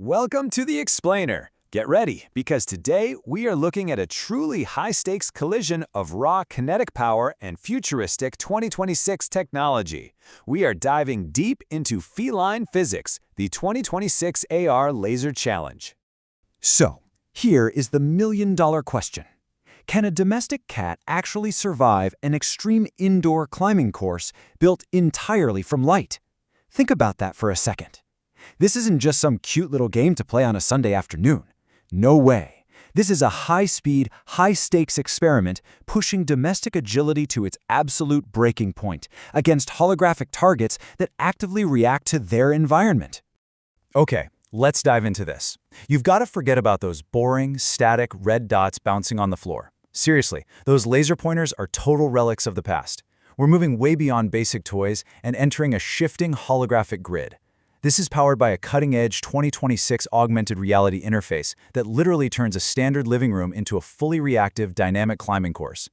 Welcome to the Explainer. Get ready, because today we are looking at a truly high-stakes collision of raw kinetic power and futuristic 2026 technology. We are diving deep into feline physics, the 2026 AR Laser Challenge. So, here is the million-dollar question. Can a domestic cat actually survive an extreme indoor climbing course built entirely from light? Think about that for a second. This isn't just some cute little game to play on a Sunday afternoon. No way. This is a high-speed, high-stakes experiment pushing domestic agility to its absolute breaking point against holographic targets that actively react to their environment. Okay, let's dive into this. You've got to forget about those boring, static red dots bouncing on the floor. Seriously, those laser pointers are total relics of the past. We're moving way beyond basic toys and entering a shifting holographic grid. This is powered by a cutting-edge 2026 augmented reality interface that literally turns a standard living room into a fully reactive dynamic climbing course.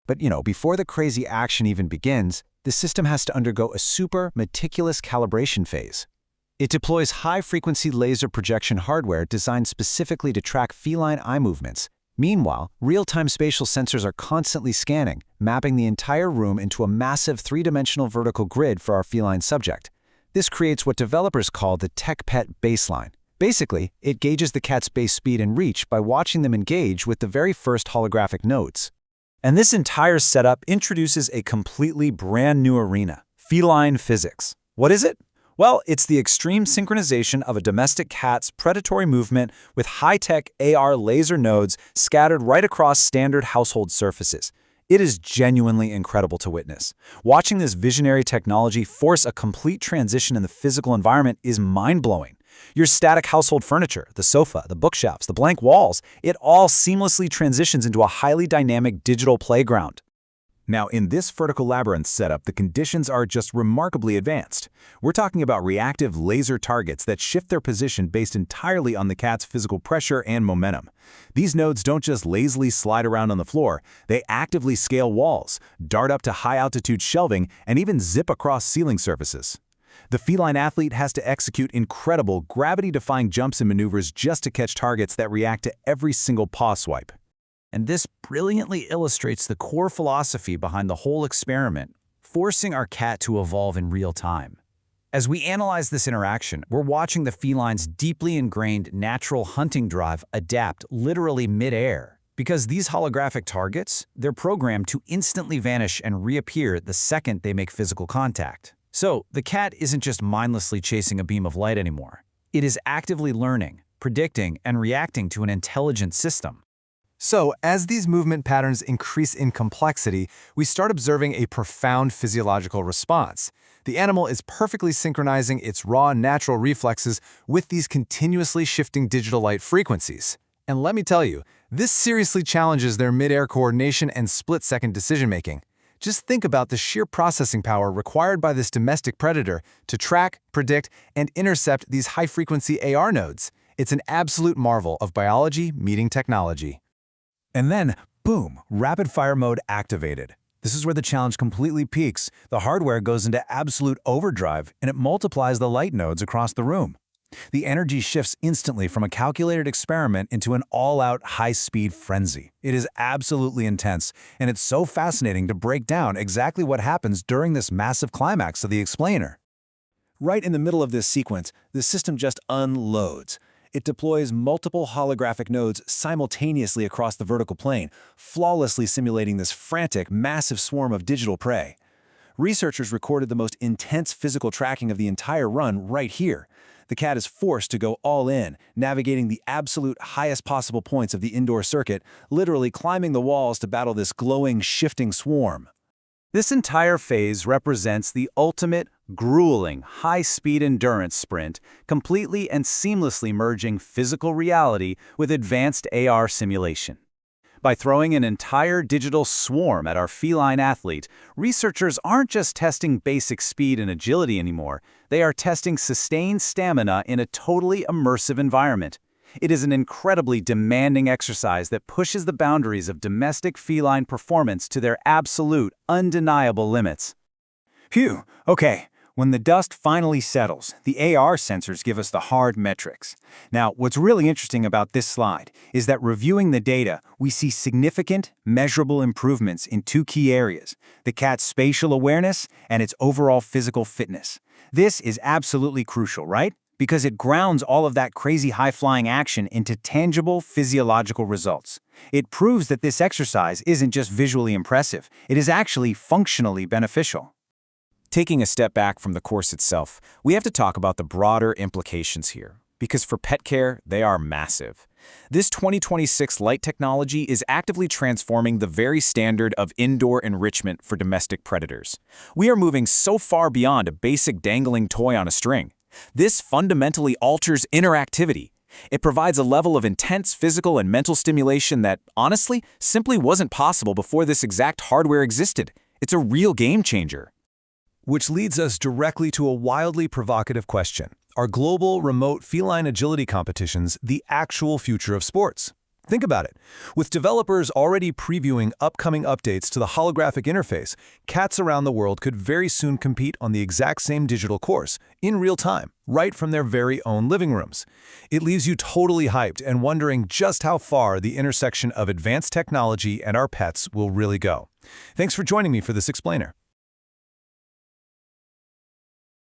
But before the crazy action even begins, the system has to undergo a super meticulous calibration phase. It deploys high-frequency laser projection hardware designed specifically to track feline eye movements. Meanwhile, real-time spatial sensors are constantly scanning, mapping the entire room into a massive three-dimensional vertical grid for our feline subject. This creates what developers call the ktten baseline. Basically, it gauges the cat's base speed and reach by watching them engage with the very first holographic nodes. And this entire setup introduces a completely brand new arena, feline physics. What is it? Well, it's the extreme synchronization of a domestic cat's predatory movement with high-tech AR laser nodes scattered right across standard household surfaces. It is genuinely incredible to witness. Watching this visionary technology force a complete transition in the physical environment is mind-blowing. Your static household furniture, the sofa, the bookshelves, the blank walls, it all seamlessly transitions into a highly dynamic digital playground. Now, in this vertical labyrinth setup, the conditions are just remarkably advanced. We're talking about reactive laser targets that shift their position based entirely on the cat's physical pressure and momentum. These nodes don't just lazily slide around on the floor, they actively scale walls, dart up to high-altitude shelving, and even zip across ceiling surfaces. The feline athlete has to execute incredible, gravity-defying jumps and maneuvers just to catch targets that react to every single paw swipe. And this brilliantly illustrates the core philosophy behind the whole experiment, forcing our cat to evolve in real time. As we analyze this interaction, we're watching the feline's deeply ingrained natural hunting drive adapt literally mid-air. Because these holographic targets, they're programmed to instantly vanish and reappear the second they make physical contact. So, the cat isn't just mindlessly chasing a beam of light anymore. It is actively learning, predicting, and reacting to an intelligent system. So, as these movement patterns increase in complexity, we start observing a profound physiological response. The animal is perfectly synchronizing its raw natural reflexes with these continuously shifting digital light frequencies. And let me tell you, this seriously challenges their mid-air coordination and split-second decision-making. Just think about the sheer processing power required by this domestic predator to track, predict, and intercept these high-frequency AR nodes. It's an absolute marvel of biology meeting technology. And then, boom, rapid-fire mode activated. This is where the challenge completely peaks. The hardware goes into absolute overdrive, and it multiplies the light nodes across the room. The energy shifts instantly from a calculated experiment into an all-out high-speed frenzy. It is absolutely intense, and it's so fascinating to break down exactly what happens during this massive climax of the Explainer. Right in the middle of this sequence, the system just unloads. It deploys multiple holographic nodes simultaneously across the vertical plane, flawlessly simulating this frantic, massive swarm of digital prey. Researchers recorded the most intense physical tracking of the entire run right here. The cat is forced to go all in, navigating the absolute highest possible points of the indoor circuit, literally climbing the walls to battle this glowing, shifting swarm. This entire phase represents the ultimate, grueling, high-speed endurance sprint, completely and seamlessly merging physical reality with advanced AR simulation. By throwing an entire digital swarm at our feline athlete, researchers aren't just testing basic speed and agility anymore, they are testing sustained stamina in a totally immersive environment. It is an incredibly demanding exercise that pushes the boundaries of domestic feline performance to their absolute, undeniable limits. Phew, okay, When the dust finally settles, the AR sensors give us the hard metrics. Now, what's really interesting about this slide is that reviewing the data, we see significant, measurable improvements in two key areas: the cat's spatial awareness and its overall physical fitness. This is absolutely crucial, right? Because it grounds all of that crazy high-flying action into tangible physiological results. It proves that this exercise isn't just visually impressive, it is actually functionally beneficial. Taking a step back from the course itself, we have to talk about the broader implications here, because for pet care, they are massive. This 2026 light technology is actively transforming the very standard of indoor enrichment for domestic predators. We are moving so far beyond a basic dangling toy on a string. This fundamentally alters interactivity. It provides a level of intense physical and mental stimulation that, honestly, simply wasn't possible before this exact hardware existed. It's a real game changer. Which leads us directly to a wildly provocative question. Are global remote feline agility competitions the actual future of sports? Think about it. With developers already previewing upcoming updates to the holographic interface, cats around the world could very soon compete on the exact same digital course, in real time, right from their very own living rooms. It leaves you totally hyped and wondering just how far the intersection of advanced technology and our pets will really go. Thanks for joining me for this explainer.